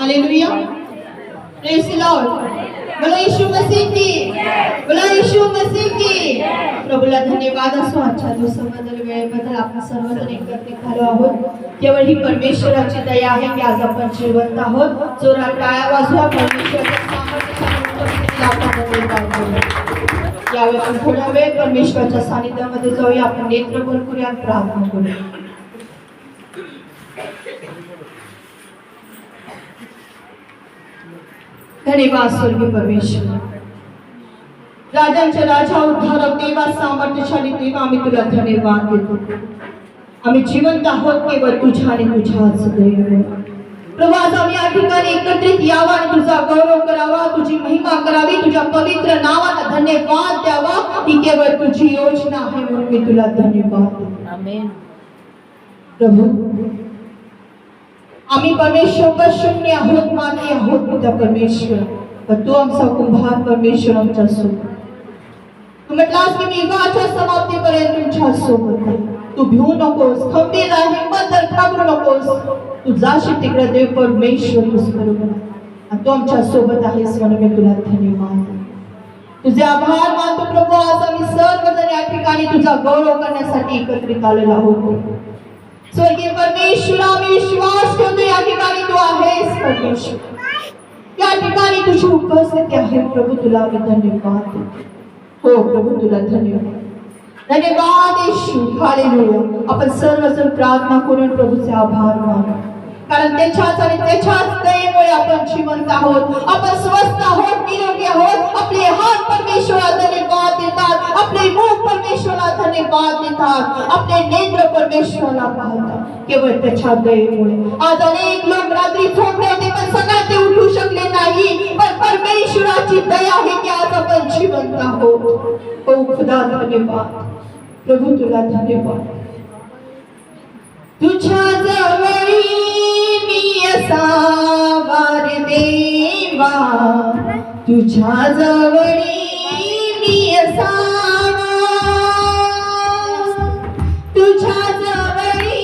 Hallelujah, praise the Lord. बोला यीशु मसीह की, बोला यीशु मसीह की। प्रभूला धन्यवाद असो आजच्या दिवसाबद्दल, वेळेबद्दल आपण सर्वजण एकत्रित झालो आहोत। केवळ ही परमेश्वराची दया आहे की आज आपण जिवंत आहोत। जोरात टाळ्या वाजवा परमेश्वराच्या सामर्थ्याने आपण धन्यवाद करूया। यावेळी आपण थोडा वेळ परमेश्वराच्या सानिध्यामध्ये जाऊया, आपण नेत्र बंद करूया आणि प्रार्थना करूया। धन्यवाद स्वर्गीय परमेश्वर, राजांचे राजा, उद्धारक देवा, सामर्थ्यशाली देवा, आम्ही तुला धन्यवाद देतो। आम्ही जिवंत आहोत केवळ तुझ्या आणि तुझ्याच दयेमुळे। प्रभू आज आम्ही या ठिकाणी एकत्रित यावं आणि तुझा गौरव करावा, तुझी महिमा करावी, तुझ्या पवित्र नावाला धन्यवाद द्यावा। ही केवळ तुझी योजना आहे म्हणून मी तुला धन्यवाद देतो। आमेन। प्रभू आम्ही परमेश्वर शून्य आहोत, मानवी आहोत पिता परमेश्वर, पण तू आमचा कुंभार परमेश्वर आमच्या सोबत। तू म्हटलास की मी युगाच्या समाप्तीपर्यंत तुमच्या सोबत आहे। तू भिवू नकोस, खंबीर राह, हिंमत धर, घाबरू नकोस। तू जाशील तिकडे देव परमेश्वर तुझ बरोबर आणि तू आमच्या सोबत आहेस म्हणून मी तुला धन्यवाद देतो। तुझे आभार मानतो प्रभू। आज आम्ही सर्वजण या ठिकाणी तुझा गौरव करण्यासाठी एकत्रित आलेलो आहोत। स्वर्गीय परमेश्वर आम्ही विश्वास ठेवतो या ठिकाणी तू आहेस परमेश्वर, या ठिकाणी तुझी उपस्थिती आहे प्रभू, तुला आम्ही धन्यवाद देतो। हो प्रभू तुला धन्यवाद, धन्यवाद येशू, हालेलुया। आपण सर्वजण प्रार्थना करून प्रभूचे आभार मानू, कारण त्याच्याच आणि त्याच्याच दयेमुळे आपण जिवंत आहोत, आपण स्वस्थ आहोत, निरोगी आहोत। आपले हात परमेश्वराला धन्यवाद देतात, आपले मुख परमेश्वराला धन्यवाद देतात, आपले नेत्र परमेश्वराला पाहतात केवळ त्याच्या दयेमुळे। आज अनेक लोक रात्री झोपले होते पण सकाळी ते उठू शकले नाही, पण परमेश्वराची दया आहे की आज आपण जिवंत आहोत। ओ खुदा धन्यवाद प्रभू, तुला धन्यवाद। तुझ्या जवळी मी असावा रे देवा, तुझ्या जवळी मी असावा, तुझ्या जवळी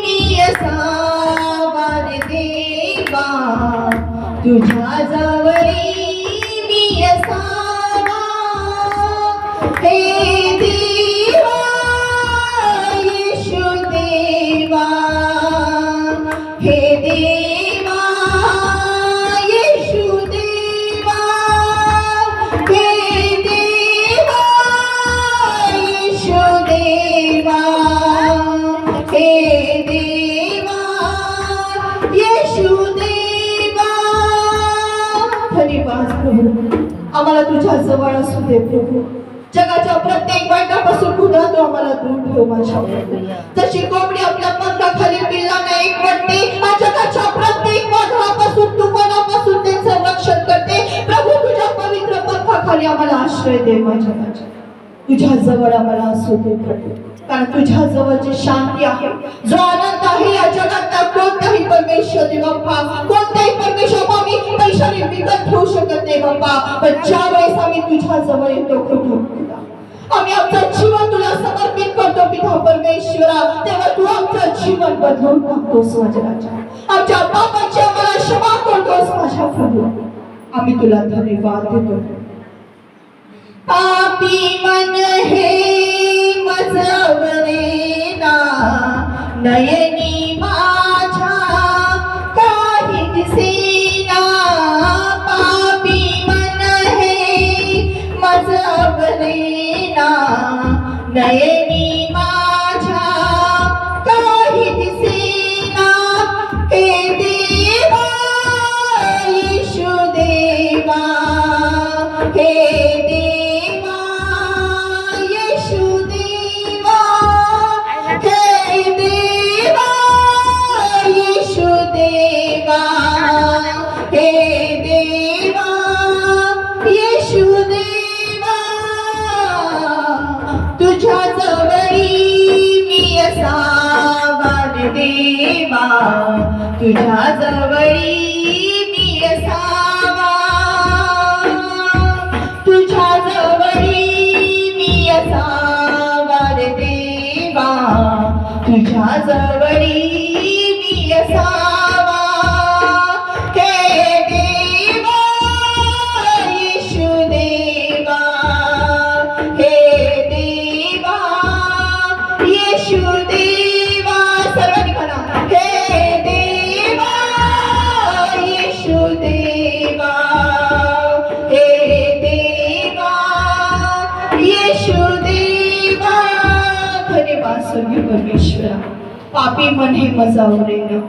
मी असावा रे देवा, तुझ्या जवळी मी असावा। हे देवा येशू देवा, हे देवा येशू देवा, हे देवा येशू देवा, हे देवा येशू देवा। धन्यवाद प्रभू, आम्हाला तुझ्या जवळ असू दे प्रभू। जगाच्या प्रत्येक वाईटापासून खुदा तू आम्हाला दूर ठेव माझ्या। जशी कोंबडी आपल्या पंखाखाली पिल्लांना एकवटते, जगाच्या प्रत्येक वादळापासून तुफानापासून त्यांचं रक्षण करते, प्रभू तुझ्या पवित्र पंखाखाली आम्हाला आश्रय दे माझ्या। तुझ्या जवळ आम्हाला असू दे प्रभू, कारण तुझ्या जवळ जी शांती आहे, जो आनंद आहे, या जगातला कोणताही परमेश्वर देव बाप्पा, कोणताही परमेश्वर आम्ही पैशाने विकत घेऊ शकत नाही बाप्पा। पण ज्या वेळेस आम्ही तुझ्या जवळ येतो खुदा, आम्ही आमचं जीवन तुला समर्पित करतो पिता परमेश्वरा, तेव्हा तू आमचं जीवन बदलून टाकतोस माझ्या राजा। आमच्या पापाची आम्हाला क्षमा करतोस माझ्या प्रभू, आम्ही तुला धन्यवाद देतो। पापी मन हे मजवरे ना, नयनी माझ्या काही दिसेना, पापी मन हे मजवरे ना, नयनी माझ्या काही दिसेना, हे देवा येशू देवा, हे देवा येशू देवा, हे देवा येशू देवा, हे देवा येशू देवा। तुझ्या जवळी मी असावा रे देवा, तुझ्या जवळी मी असावा, तुझ्या जवळी मी असावा रे देवा, तुझ्या जवळी मी असावा। हे येशू देवा सर्वांनी म्हणा हे देवा येशू देवा हे देवा येशू देवा धन्यवाद स्वामी परमेश्वरा पापी मन हे मजावरेन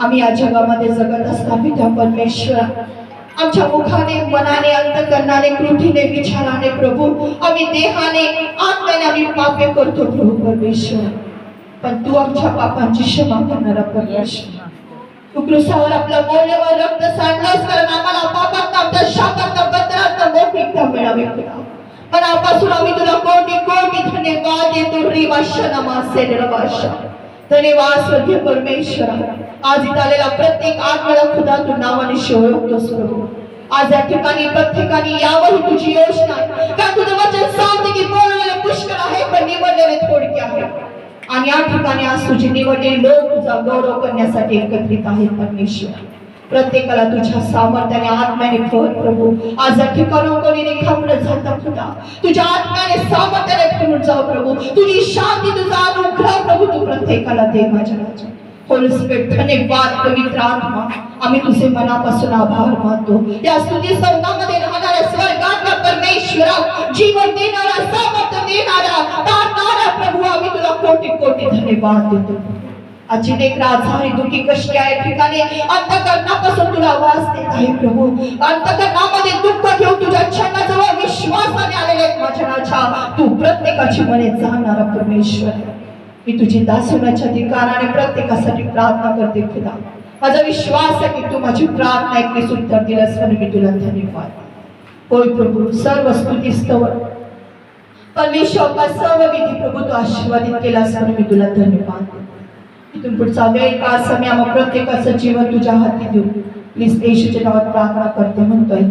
आम्ही या जगामध्ये जगत असताना पिता परमेश्वरा आमच्या मुखाने मनाने अंतकरणाने कृतीने विचाराने प्रभू आम्ही देहाने आत्म्याने आम्ही पापे करतो प्रभू परमेश्वर पण तू आमच्या पापांची क्षमा करणारा परमेश्वर तू क्रूसावर आपला मौल्यवान रक्त सांडलंस कारण आम्हाला पापात आमच्या शापात बदलात मोकळीकता मिळावी पण आपासून आम्ही तुला कोटी कोटी धन्यवाद देतो रिवाशनमा सेलवाशा धन्यवाद स्वर्गीय परमेश्वर आज इथं आलेला प्रत्येक आत्म्याला खुदा तू नावाने शिवळतोस प्रभू आज या ठिकाणी प्रत्येकाने यावर तुझी योजना का तुझं वचन सांगते की बोललेले पुष्कळ आहे पण निवडलेले थोडके आहे आणि या ठिकाणी आज तुझे निवडलेले लोक तुझा गौरव करण्यासाठी एकत्रित आहेत परमेश्वर प्रत्येकाला तुझ्या सामर्थ्याने आत्म्याने भर प्रभू आज या ठिकाणी कोणी निखांबलं जातं खुदा तुझ्या आत्म्याने सामर्थ्याने भरून जाऊ प्रभू तुझी शांती तुझा अनुग्रह प्रभू तू प्रत्येकाला दे माझ्या राजा होली स्पिरिट धन्यवाद पवित्र आत्मा आम्ही तुझे मनापासून आभार मानतो या स्तुती संघामध्ये राहणाऱ्या स्वर्गातला परमेश्वरा जीवन देणारा सामर्थ्य देणारा तारणारा प्रभू आम्ही तुला कोटी कोटी धन्यवाद देतो आज अनेक राजधानी दुखी कष्टी आहे ठिकाणी अंतकरणापासून तुला आवाज देत आहे प्रभू अंतकरणामध्ये दुःख घेऊन तुझ्या चरणाजवळ विश्वासाने आलेले माझ्या राजा तू प्रत्येकाची मने जाणणारा परमेश्वर मी तुझी दासनाच्या अधिकाराने प्रत्येकासाठी प्रार्थना करते खुदा माझा विश्वास आहे की तू माझी प्रार्थना ऐकण्यास उत्तर दिलंस म्हणून मी तुला धन्यवाद होय प्रभू सर्व स्तुती स्तवन परमेश्वर सर्व विधी प्रभू तू आशीर्वादित केलास म्हणून मी तुला धन्यवाद इथून पुढचा वेळ काळ समय आम्हा प्रत्येकाचं जीवन तुझ्या हाती देऊ प्लीज येशूच्या नावात प्रार्थना करते म्हणतोय